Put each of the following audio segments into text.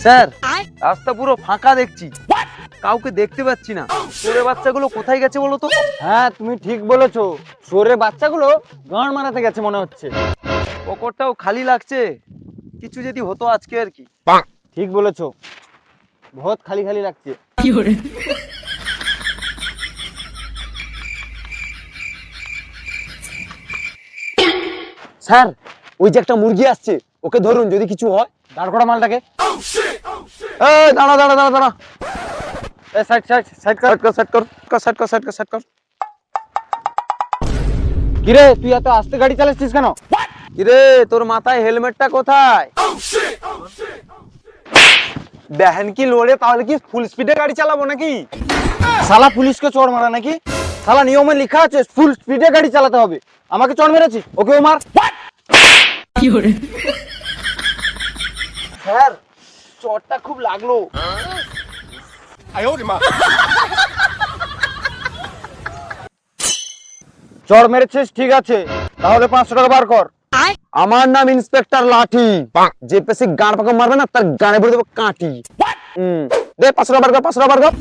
Sir, রাস্তা পুরো ফাঁকা দেখছি, কাউকে দেখতে পাচ্ছি না। চোরে বাচ্চাগুলো কোথায় গেছে বলো তো? হ্যাঁ, তুমি ঠিক বলেছো, চোরের বাচ্চাগুলো গাঁড় মারাতে গেছে মনে হচ্ছে। পকেটটাও খালি লাগছে, কিছু যদি হতো আজকে আর কি। ঠিক বলেছো, বহুত খালি খালি লাগছে। স্যার, ওই যে একটা মুরগি আসছে, ওকে ধরুন, যদি কিছু হয়। দাঁড় করা মালটাকে। এই দাঁড়া দাঁড়া দাঁড়া দাঁড়া, সাইড সাইড সাইড কর। সাইড কর সাইড কর সাইড কর সাইড কর। কিরে, তুই এত আস্তে গাড়ি চালাচ্ছিস কেন? কিরে, তোর মাথায় হেলমেটটা কোথায়? দেখেন কি লড়ে, তাহলে কি ফুল স্পিডে গাড়ি চালাবো নাকি? শালা পুলিশকে চোর মারা নাকি? শালা নিয়মে লেখা আছে ফুল স্পিডে গাড়ি চালাতে হবে। আমাকে চোর মেরেছিস, ওকেও মার। স্যার, চোরটা খুব লাগলো। চোর মেরেছিস ঠিক আছে, তাহলে 500 টাকা বার কর। আমার নাম ইন্সপেক্টর লাঠি, যে পেশি গান পাকা মারবে না তার গানে ভরে দেবো কাঁটি। দে 500 টাকা বার কর, 500 টাকা বার কর।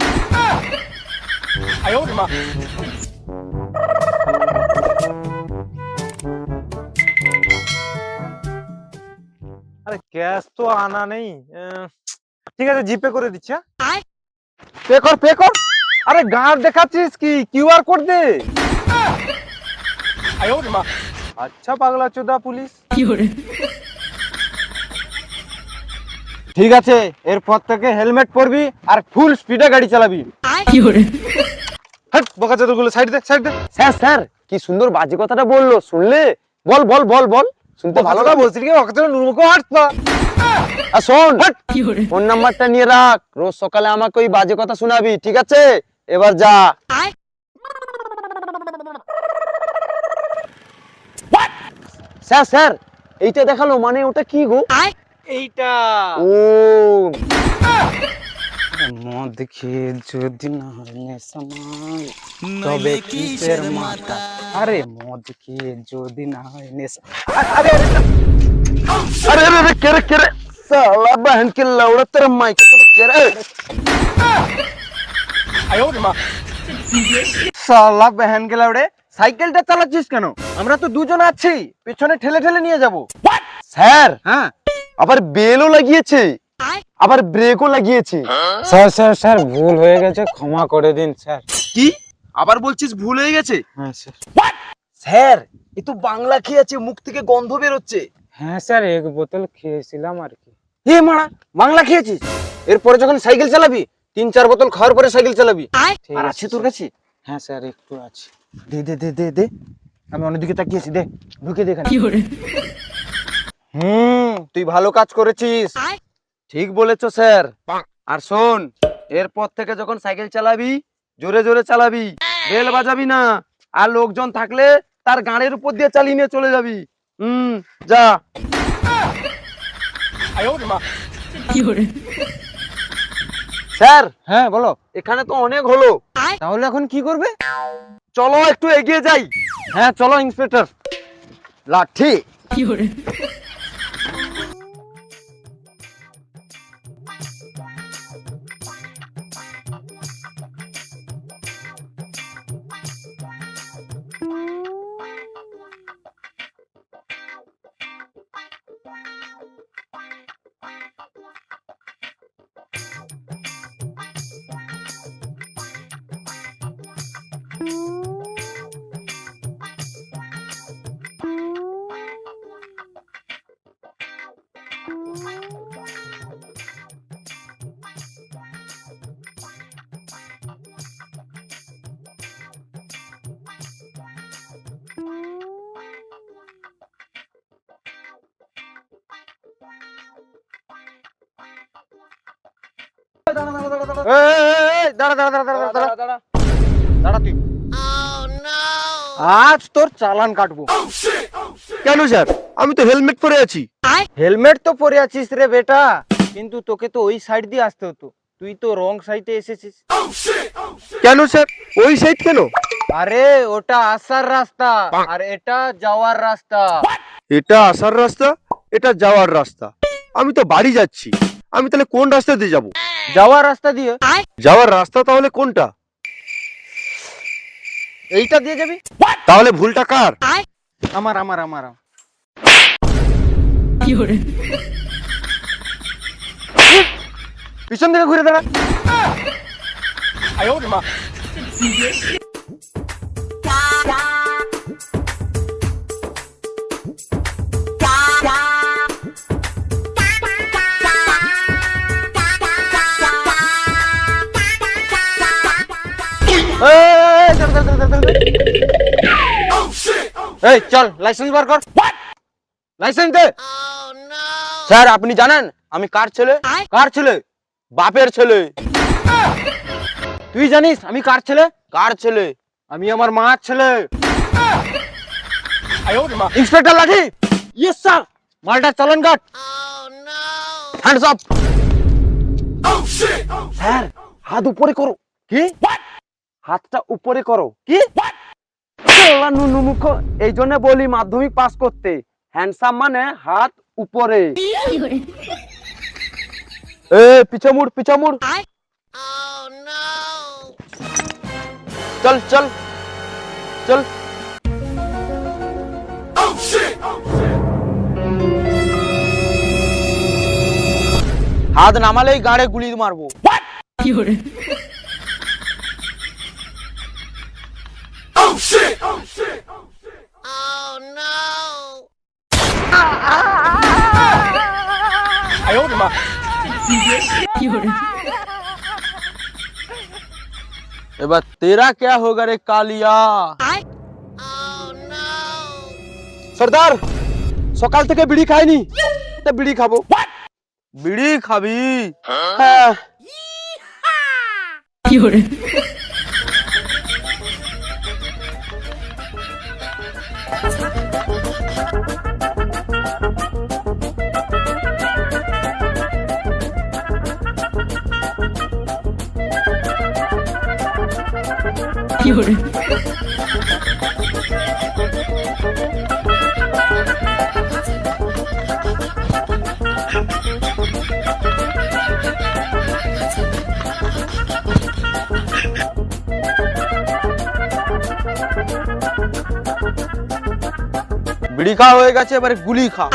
আরে ক্যাশ তো আনা নেই, ঠিক আছে জিপে করে দিচ্ছি। পে কর পে কর। আরে গাঁট দেখাচ্ছিস কি, কিউআর কোড দে। আচ্ছা পাগলা চোদা পুলিশ। ঠিক আছে, এরপর থেকে হেলমেট পরবি আর ফুল স্পিডে গাড়ি চালাবি। হাট বোকা চোদাগুলো, সাইড দে সাইড দে। স্যার স্যার, কি সুন্দর বাজে কথাটা বললো, শুনলে? বল বল বল বল, শুনতে ভালো ভালোটা লাগলো। বলছিস কি, ওকে চলো নুরমুখো হাঁটবা। আর শোন, ফোন নাম্বারটা নিয়ে রাখ, রোজ সকালে আমাকে ওই বাজে কথা শোনাবি, ঠিক আছে? এবার যা। স্যার স্যার, এইটা দেখালো, মানে ওটা কি গো? এইটা ও, মদ খেয়ে যদি না হয় নেশামান, তবে কিসের মাথা? আরে মদ খেয়ে যদি না হয় নেশা। আরে আরে আরে আরে আরে, কেরে কেরে, সালা बहन के लौड़ा, तेरे माइक तो केरे। শালা বেহেন গেলা ওরে, সাইকেলটা চালাচ্ছিস কেন? আমরা তো দুজন আছি, পেছনে ঠেলে ঠেলে নিয়ে যাব। স্যার, হ্যাঁ, আবার বেলও লাগিয়েছে, আবার ব্রেকও লাগিয়েছে। স্যার স্যার স্যার, ভুল হয়ে গেছে, ক্ষমা করে দিন স্যার। কি আবার বলছিস ভুল হয়ে গেছে? হ্যাঁ স্যার। স্যার, এ তো বাংলা খেয়েছে, মুখ থেকে গন্ধ বেরোচ্ছে। হ্যাঁ স্যার, এক বোতল খেয়েছিলাম আর কি। হে মারা, বাংলা খেয়েছিস? এরপরে যখন সাইকেল চালাবি 3-4 বোতল খাওয়ার পরে সাইকেল চালাবি। আর আছে তোর কাছে? হ্যাঁ স্যার, একটু আছে। দে দে দে দে দে, আমি অন্যদিকে তাকিয়েছি, দে ঢুকে দেখেন। তুই ভালো কাজ করেছিস। ঠিক বলেছো স্যার। আর শোন, এরপর থেকে যখন সাইকেল চালাবি জোরে জোরে চালাবি, বেল বাজাবি না, আর লোকজন থাকলে তার গাড়ির উপর দিয়ে চালিয়ে নিয়ে চলে যাবি। যা। স্যার, হ্যাঁ বলো। এখানে তো অনেক হলো, তাহলে এখন কি করবে? চলো একটু এগিয়ে যাই। হ্যাঁ চলো ইন্সপেক্টর লাঠি। দাঁড়া দাঁড়া দাঁড়া দাঁড়া দাঁড়া দাঁড়া দাঁড়া তুই আজ তোর চালান কাটবো। কেন স্যার? আমি তো হেলমেট পরে আছি। হেলমেট তো পরে আছিস রে বেটা, কিন্তু তোকে তো ওই সাইড দিয়ে আসতে হতো, তুই তো রং সাইডে এসেছিস। কেন স্যার? ওই সাইড কেন? আরে ওটা আসার রাস্তা আর এটা যাওয়ার রাস্তা। এটা আসার রাস্তা, এটা যাওয়ার রাস্তা। আমি তো বাড়ি যাচ্ছি, আমি তাহলে কোন রাস্তা দিয়ে যাব? যাওয়ার রাস্তা দিয়ে। যাওয়ার রাস্তা তাহলে কোনটা? এইটা দিয়ে যাবি। তাহলে ভুলটা কার? আমার আমার আমার পিছন দিকে ঘুরে দাঁড়া। এই চল লাইসেন্স বার কর। লাইসেন্স দে। স্যার আপনি জানেন আমি কার ছেলে? কার ছেলে? বাপের ছেলে। তুই জানিস আমি কার ছেলে? কার ছেলে? আমি আমার মার ছেলে। ইন্সপেক্টর লাঠি। Yes sir. মালটা চালান কাট। Hands up. স্যার হাত উপরে করো। কি? হাতটা উপরে করো। কি? নুনুমুখ, এই জন্য বলি মাধ্যমিক পাস করতে হ্যান্ডসাম মানে হাত উপরে। এ পিছে মুড়, পিছে মুড়। চল চল চল। হাত নামালেই গাড়ে গুলি মারবো। এবার তেরা क्या होगा रे কালিয়া? সর্দার সকাল থেকে বিড়ি খাইনি, তা বিড়ি খাবো। বিড়ি খাবি? হ্যাঁ। বিড়ি খাওয়া হয়ে গেছে, এবারে গুলি খা।